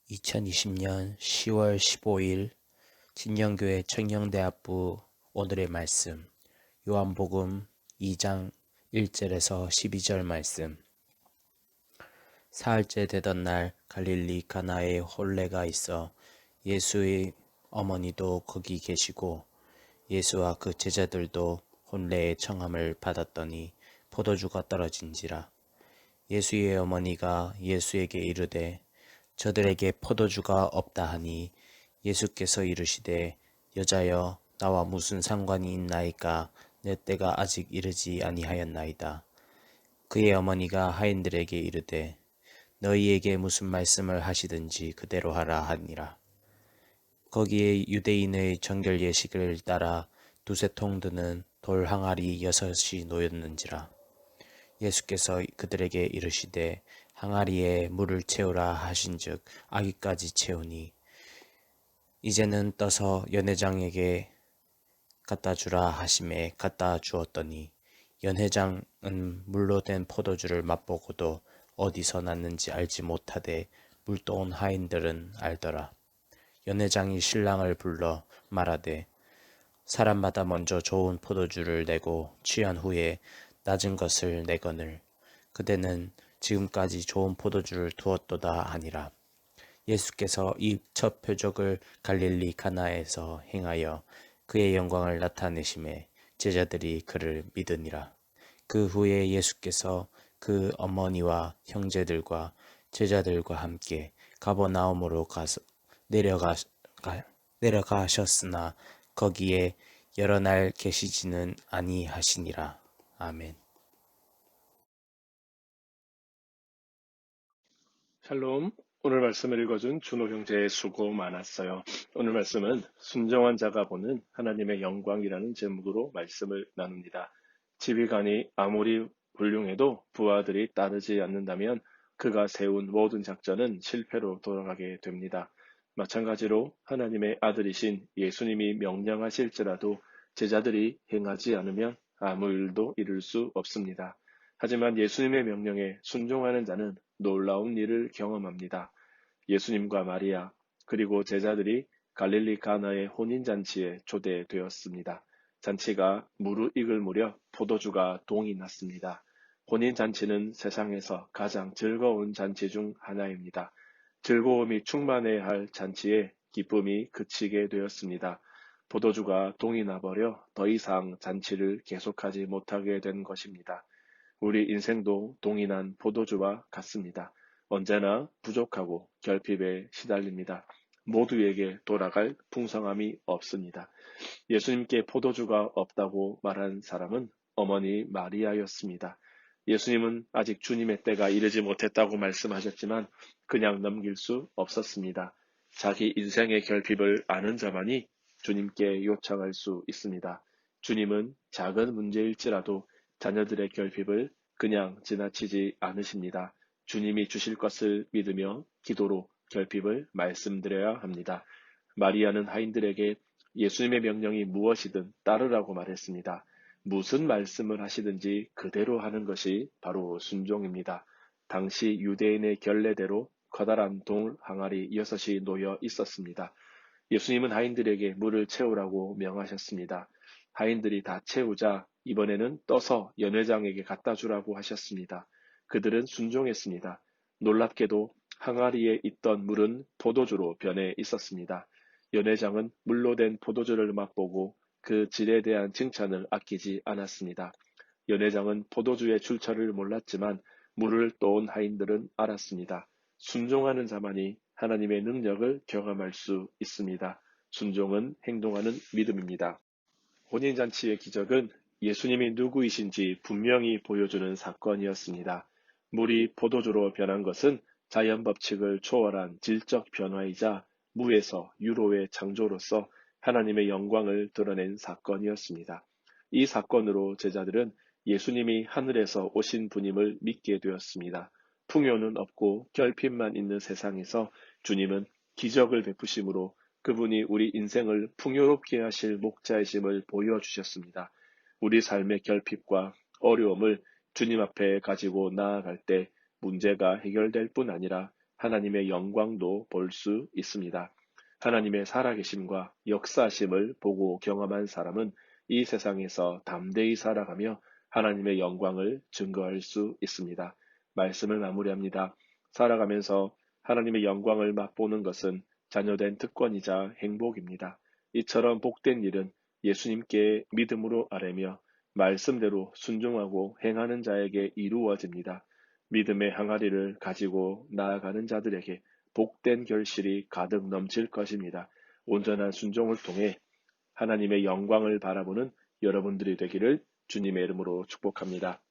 2020년 10월 15일 진영교회 청년대학부 오늘의 말씀 요한복음 2장 1절에서 12절 말씀. 사흘째 되던 날 갈릴리 가나에 혼례가 있어 예수의 어머니도 거기 계시고 예수와 그 제자들도 혼례의 청함을 받았더니 포도주가 떨어진지라. 예수의 어머니가 예수에게 이르되 저들에게 포도주가 없다 하니 예수께서 이르시되 여자여 나와 무슨 상관이 있나이까 내 때가 아직 이르지 아니하였나이다. 그의 어머니가 하인들에게 이르되 너희에게 무슨 말씀을 하시든지 그대로 하라 하니라. 거기에 유대인의 정결 예식을 따라 두세 통 드는 돌 항아리 6이 놓였는지라. 예수께서 그들에게 이르시되 항아리에 물을 채우라 하신즉 아기까지 채우니 이제는 떠서 연회장에게 갖다 주라 하심에 갖다 주었더니 연회장은 물로 된 포도주를 맛보고도 어디서 났는지 알지 못하되 물도온 하인들은 알더라. 연회장이 신랑을 불러 말하되 사람마다 먼저 좋은 포도주를 내고 취한 후에 낮은 것을 내거늘 그대는 지금까지 좋은 포도주를 두었도다 하니라. 예수께서 이 첫 표적을 갈릴리 가나에서 행하여 그의 영광을 나타내심에 제자들이 그를 믿으니라. 그 후에 예수께서 그 어머니와 형제들과 제자들과 함께 가버나움으로 가서 내려가셨으나 거기에 여러 날 계시지는 아니하시니라. 아멘. 샬롬. 오늘 말씀을 읽어준 준호 형제의 수고 많았어요. 오늘 말씀은 순정한 자가 보는 하나님의 영광이라는 제목으로 말씀을 나눕니다. 지휘관이 아무리 훌륭해도 부하들이 따르지 않는다면 그가 세운 모든 작전은 실패로 돌아가게 됩니다. 마찬가지로 하나님의 아들이신 예수님이 명령하실지라도 제자들이 행하지 않으면 아무 일도 이룰 수 없습니다. 하지만 예수님의 명령에 순종하는 자는 놀라운 일을 경험합니다. 예수님과 마리아 그리고 제자들이 갈릴리 가나의 혼인잔치에 초대되었습니다. 잔치가 무르익을 무렵 포도주가 동이 났습니다. 혼인잔치는 세상에서 가장 즐거운 잔치 중 하나입니다. 즐거움이 충만해야 할 잔치에 기쁨이 그치게 되었습니다. 포도주가 동이 나버려 더 이상 잔치를 계속하지 못하게 된 것입니다. 우리 인생도 동일한 포도주와 같습니다. 언제나 부족하고 결핍에 시달립니다. 모두에게 돌아갈 풍성함이 없습니다. 예수님께 포도주가 없다고 말한 사람은 어머니 마리아였습니다. 예수님은 아직 주님의 때가 이르지 못했다고 말씀하셨지만 그냥 넘길 수 없었습니다. 자기 인생의 결핍을 아는 자만이 주님께 요청할 수 있습니다. 주님은 작은 문제일지라도 자녀들의 결핍을 그냥 지나치지 않으십니다. 주님이 주실 것을 믿으며 기도로 결핍을 말씀드려야 합니다. 마리아는 하인들에게 예수님의 명령이 무엇이든 따르라고 말했습니다. 무슨 말씀을 하시든지 그대로 하는 것이 바로 순종입니다. 당시 유대인의 결례대로 커다란 돌 항아리 6이 놓여 있었습니다. 예수님은 하인들에게 물을 채우라고 명하셨습니다. 하인들이 다 채우자 이번에는 떠서 연회장에게 갖다 주라고 하셨습니다. 그들은 순종했습니다. 놀랍게도 항아리에 있던 물은 포도주로 변해 있었습니다. 연회장은 물로 된 포도주를 맛보고 그 질에 대한 칭찬을 아끼지 않았습니다. 연회장은 포도주의 출처를 몰랐지만 물을 떠온 하인들은 알았습니다. 순종하는 자만이 하나님의 능력을 경험할 수 있습니다. 순종은 행동하는 믿음입니다. 혼인잔치의 기적은 예수님이 누구이신지 분명히 보여주는 사건이었습니다. 물이 포도주로 변한 것은 자연 법칙을 초월한 질적 변화이자 무에서 유로의 창조로서 하나님의 영광을 드러낸 사건이었습니다. 이 사건으로 제자들은 예수님이 하늘에서 오신 분임을 믿게 되었습니다. 풍요는 없고 결핍만 있는 세상에서 주님은 기적을 베푸심으로 그분이 우리 인생을 풍요롭게 하실 목자이심을 보여주셨습니다. 우리 삶의 결핍과 어려움을 주님 앞에 가지고 나아갈 때 문제가 해결될 뿐 아니라 하나님의 영광도 볼 수 있습니다. 하나님의 살아계심과 역사심을 보고 경험한 사람은 이 세상에서 담대히 살아가며 하나님의 영광을 증거할 수 있습니다. 말씀을 마무리합니다. 살아가면서 하나님의 영광을 맛보는 것은 자녀된 특권이자 행복입니다. 이처럼 복된 일은 예수님께 믿음으로 아뢰며 말씀대로 순종하고 행하는 자에게 이루어집니다. 믿음의 항아리를 가지고 나아가는 자들에게 복된 결실이 가득 넘칠 것입니다. 온전한 순종을 통해 하나님의 영광을 바라보는 여러분들이 되기를 주님의 이름으로 축복합니다.